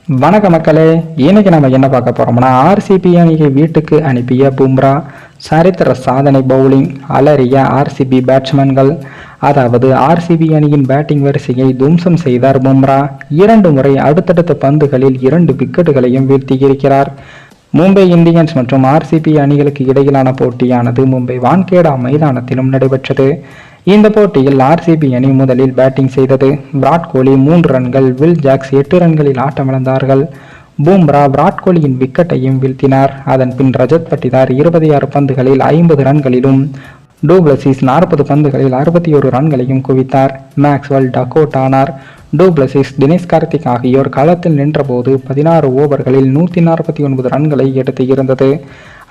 வணக்க மக்களே, இன்னைக்கு நம்ம என்ன பார்க்க போறோம்னா ஆர்சிபி அணியை வீட்டுக்கு அனுப்பிய பும்ரா, சரித்திர சாதனை பவுலிங், அலறிய ஆர்சிபி பேட்ஸ்மேன்கள். அதாவது ஆர்சிபி அணியின் பேட்டிங் வரிசையை தும்சம் செய்தார் பும்ரா. 2 முறை அடுத்தடுத்த பந்துகளில் 2 விக்கெட்டுகளையும் வீழ்த்தியிருக்கிறார். மும்பை இந்தியன்ஸ் மற்றும் ஆர்சிபி அணிகளுக்கு இடையிலான போட்டியானது மும்பை வான்கேடா மைதானத்திலும் நடைபெற்றது. இந்த போட்டியில் ஆர்சிபி அணி முதலில் பேட்டிங் செய்தது. விராட் கோலி 3 ரன்கள், வில் ஜாக்ஸ் 8 ரன்களில் ஆட்டமிழந்தார்கள். பும்ரா விராட் கோலியின் விக்கெட்டையும் வீழ்த்தினார். அதன் பின் ரஜத் பட்டிதார் 26 பந்துகளில் 50 ரன்களிலும், டு பிளசிஸ் 40 பந்துகளில் 61 ரன்களையும் குவித்தார். மேக்ஸ்வெல் டக்-அவுட் ஆனார். டு பிளசிஸ், தினேஷ் கார்த்திக் ஆகியோர் களத்தில் நின்றபோது 16 ஓவர்களில் 149 ரன்களை எடுத்து இருந்தது.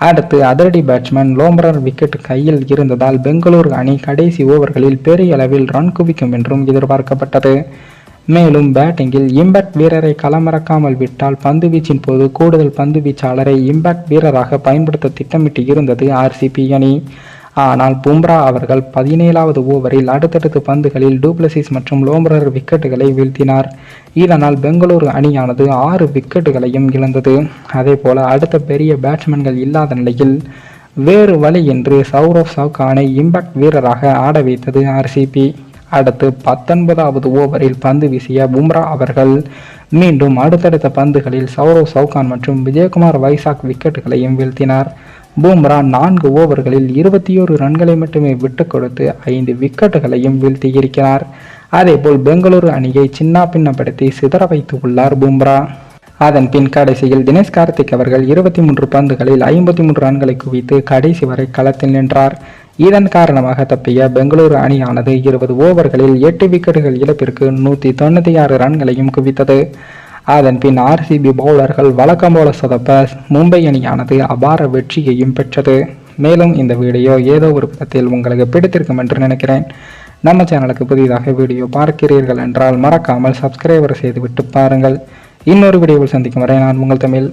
அடுத்து அதிரடி பேட்ஸ்மேன் லோம்ரர் விக்கெட் கையில் இருந்ததால் பெங்களூரு அணி கடைசி ஓவர்களில் பெரிய அளவில் ரன் குவிக்கும் என்றும் எதிர்பார்க்கப்பட்டது. மேலும் பேட்டிங்கில் இம்பாக்ட் வீரரை களமிறக்காமல் விட்டால் பந்துவீச்சின் போது கூடுதல் பந்து வீச்சாளரை இம்பாக்ட் வீரராக பயன்படுத்த திட்டமிட்டு இருந்தது ஆர்சிபி அணி. ஆனால் பும்ரா அவர்கள் 17வது ஓவரில் அடுத்தடுத்த பந்துகளில் டு பிளசிஸ் மற்றும் லோம்ரர் விக்கெட்டுகளை வீழ்த்தினார். இதனால் பெங்களூரு அணியானது 6 விக்கெட்டுகளையும் இழந்தது. அதே போல அடுத்த பெரிய பேட்ஸ்மேன்கள் இல்லாத நிலையில் வேறு வழியின்றி சௌரவ் சவுகானை இம்பாக்ட் வீரராக ஆட வைத்தது ஆர்சிபி. அடுத்து 19வது ஓவரில் பந்து வீசிய பும்ரா அவர்கள் மீண்டும் அடுத்தடுத்த பந்துகளில் சௌரவ் சவுகான் மற்றும் விஜயகுமார் வைசாக் விக்கெட்டுகளையும் வீழ்த்தினார். பும்ரா 4 ஓவர்களில் 21 ரன்களை மட்டுமே விட்டுக் கொடுத்து 5 விக்கெட்டுகளையும் வீழ்த்தியிருக்கிறார். அதேபோல் பெங்களூரு அணியை சின்ன பின்னப்படுத்தி சிதற வைத்து உள்ளார் பும்ரா. அதன் பின் கடைசியில் தினேஷ் கார்த்திக் அவர்கள் 23 பந்துகளில் 53 ரன்களை குவித்து கடைசி வரை களத்தில் நின்றார். இதன் காரணமாக தப்பிய பெங்களூரு அணியானது 20 ஓவர்களில் 8 விக்கெட்டுகள் இழப்பிற்கு 196 ரன்களையும் குவித்தது. அதன் பின் ஆர்சிபி பவுலர்கள் வழக்கம் போல சொதப்ப மும்பை அணியானது அபார வெற்றியையும் பெற்றது. மேலும் இந்த வீடியோ ஏதோ ஒரு விதத்தில் உங்களுக்கு பிடித்திருக்கும் என்று நினைக்கிறேன். நம்ம சேனலுக்கு புதிதாக வீடியோ பார்க்கிறீர்கள் என்றால் மறக்காமல் சப்ஸ்கிரைபர் செய்துவிட்டு பாருங்கள். இன்னொரு வீடியோவில் சந்திக்கும் வரை நான் உங்கள் தமிழ்.